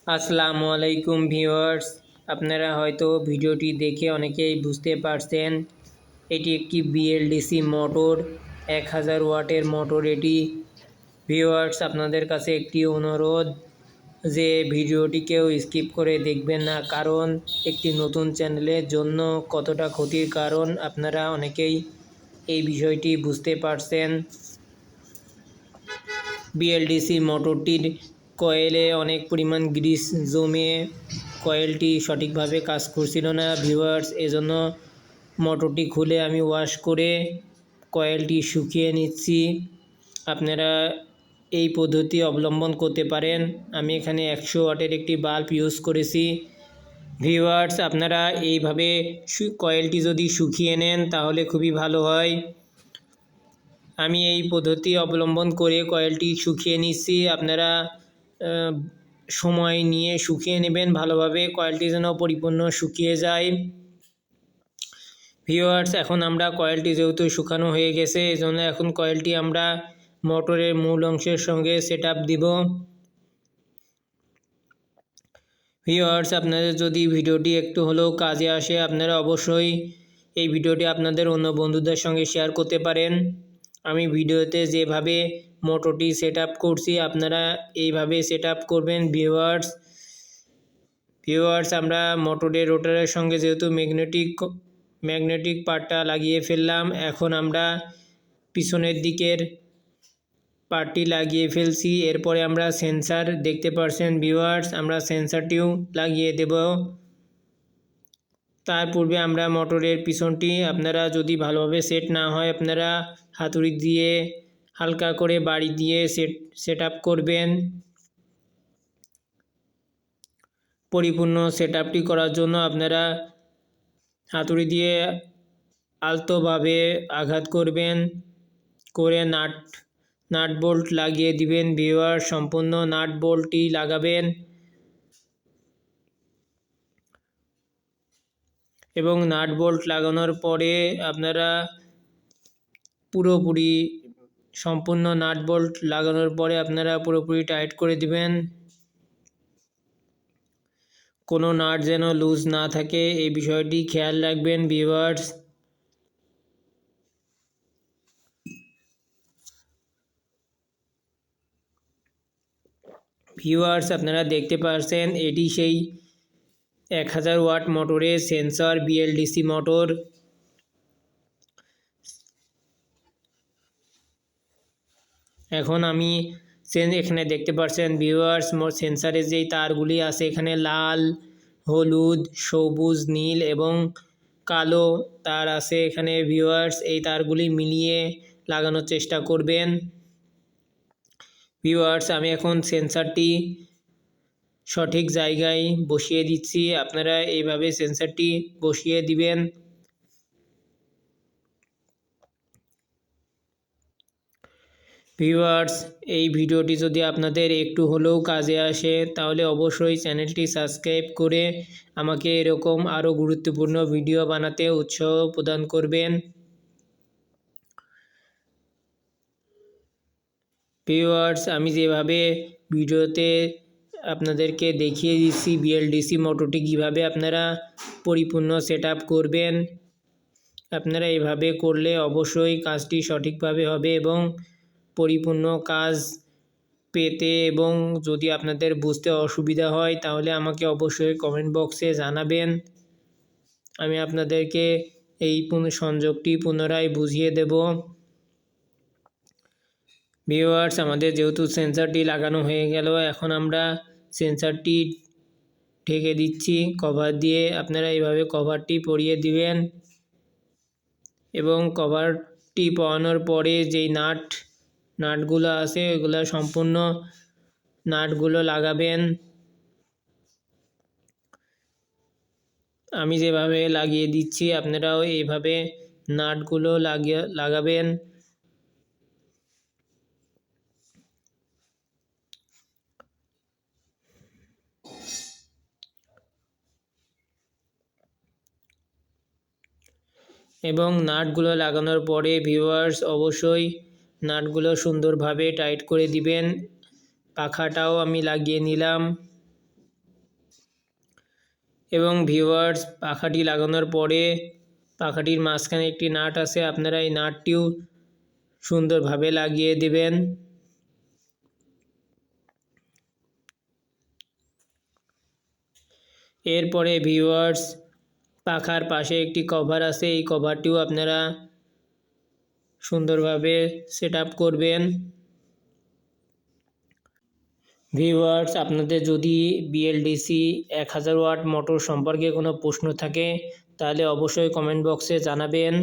আসসালামু আলাইকুম ভিউয়ার্স, আপনারা হয়তো ভিডিওটি দেখে অনেকেই বুঝতে পারছেন এটি একটি বিএলডিসি মোটর, 1000 ওয়াটের মোটর। এটি ভিউয়ার্স, আপনাদের কাছে একটি অনুরোধ যে ভিডিওটি কেউ স্কিপ করে দেখবেন না, কারণ একটি নতুন চ্যানেলের জন্য কতটা ক্ষতির কারণ আপনারা অনেকেই এই বিষয়টি বুঝতে পারছেন। বিএলডিসি মোটরটির কয়েলে অনেক পরিমাণ গ্রিস জমে কয়েলটি সঠিকভাবে কাজ করছিল না ভিউয়ার্স। এজন্য মোটরটি খুলে আমি ওয়াশ করে কয়েলটি শুকিয়ে নিচ্ছি। আপনারা এই পদ্ধতি অবলম্বন করতে পারেন। আমি এখানে 100 ওয়াটের একটি বাল্ব ইউজ করেছি ভিউয়ার্স। আপনারা এইভাবে কয়েলটি যদি শুকিয়ে নেন তাহলে খুবই ভালো হয়। আমি এই পদ্ধতি অবলম্বন করে কয়েলটি শুকিয়ে নিচ্ছি। আপনারা সময় নিয়ে শুকিয়ে নেবেন ভালোভাবে, কয়েলটি যেন পরিপূর্ণ শুকিয়ে যায় ভিউয়ার্স। এখন আমরা কয়েলটি যেহেতু শুকানো হয়ে গেছে, এজন্য এখন কয়েলটি আমরা মোটরের মূল অংশের সঙ্গে সেট আপ দিব ভিউয়ার্স। আপনাদের যদি ভিডিওটি একটু হলেও কাজে আসে, আপনারা অবশ্যই এই ভিডিওটি আপনাদের অন্য বন্ধুদের সঙ্গে শেয়ার করতে পারেন। আমি ভিডিওতে যেভাবে মোটরটি সেট আপ করছি আপনারা এইভাবে সেট আপ করবেন ভিউয়ার্স। আমরা মোটরের রোটারের সঙ্গে যেহেতু ম্যাগনেটিক পার্টটা লাগিয়ে ফেললাম, এখন আমরা পিছনের দিকের পার্টটি লাগিয়ে ফেলছি। এরপরে আমরা সেন্সার দেখতে পাচ্ছেন ভিউয়ার্স, আমরা সেন্সারটিও লাগিয়ে দেব। তার পূর্বে আমরা মোটরের পিছনটি, আপনারা যদি ভালোভাবে সেট না হয় আপনারা হাতুড়ি দিয়ে হালকা করে বাড়ি দিয়ে সেট আপ করবেন। পরিপূর্ণ সেট আপটি করার জন্য আপনারা হাতুড়ি দিয়ে আলতোভাবে আঘাত করবেন, করে নাট বোল্ট লাগিয়ে দিবেন ভিউয়ার। সম্পূর্ণ নাট বোল্টটি লাগাবেন এবং নাট বোল্ট লাগানোর পরে আপনারা সম্পূর্ণ নাট বোল্ট লাগানোর পরে আপনারা পুরোপুরি টাইট করে দিবেন। কোনো নাট যেন লুজ না থাকে এই বিষয়টি খেয়াল রাখবেন ভিউয়ার্স। আপনারা দেখতে পাচ্ছেন এটি সেই 1000 ওয়াট মোটরের সেন্সর বিএলডিসি মোটর। এখন আমি এখানে দেখতে পাচ্ছেন ভিউয়ার্স, সেন্সারের যেই তারগুলি আছে এখানে লাল, হলুদ, সবুজ, নীল এবং কালো তার আছে এখানে ভিউয়ার্স। এই তারগুলি মিলিয়ে লাগানোর চেষ্টা করবেন ভিউয়ার্স। আমি এখন সেন্সারটি সঠিক জায়গায় বসিয়ে দিচ্ছি, আপনারা এইভাবে সেন্সারটি বসিয়ে দিবেন। ভিউয়ার্স, এই ভিডিওটি যদি আপনাদের একটু হলেও কাজে আসে তাহলে অবশ্যই চ্যানেলটি সাবস্ক্রাইব করে আমাকে এরকম আরও গুরুত্বপূর্ণ ভিডিও বানাতে উৎসাহ প্রদান করবেন ভিউয়ার্স। আমি যেভাবে ভিডিওতে আপনাদেরকে দেখিয়ে দিচ্ছি বিএলডিসি মোটরটি কীভাবে আপনারা পরিপূর্ণ সেট আপ করবেন, আপনারা এইভাবে করলে অবশ্যই কাজটি সঠিকভাবে হবে এবং পরিপূর্ণ কাজ পেতে, এবং যদি আপনাদের বুঝতে অসুবিধা হয় তাহলে আমাকে অবশ্যই কমেন্ট বক্সে জানাবেন। আমি আপনাদেরকে এই সংযোগটি পুনরায় বুঝিয়ে দেব ভিউয়ার্স। আমাদের যেহেতু সেন্সারটি লাগানো হয়ে গেল, এখন আমরা সেন্সারটি ঢেকে দিচ্ছি কভার দিয়ে। আপনারা এইভাবে কভারটি পরিয়ে দিবেন এবং কভারটি পরানোর পরে যেই নাটগুলো আছে ওগুলো সম্পূর্ণ নাটগুলো লাগাবেন। আমি যেভাবে লাগিয়ে দিচ্ছি আপনারাও এইভাবে নাটগুলো লাগাবেন। এবং নাটগুলো লাগানোর পরে ভিউয়ার্স অবশ্যই নাটগুলো সুন্দরভাবে টাইট করে দিবেন। পাখাটাও আমি লাগিয়ে নিলাম। এবং ভিউয়ার্স, পাখাটি লাগানোর পরে পাখাটির মাঝখানে একটি নাট আছে, আপনারা এই নাটটিও সুন্দরভাবে লাগিয়ে দেবেন। এরপরে ভিউয়ার্স, পাখার পাশে একটি কভার আছে, এই কভারটিও আপনারা সুন্দরভাবে সেট আপ করবেন। ভিউয়ার্স, আপনাদের যদি বিএলডিসি 1000 ওয়াট মোটর সম্পর্কে কোনো প্রশ্ন থাকে তাহলে অবশ্যই কমেন্ট বক্সে জানাবেন।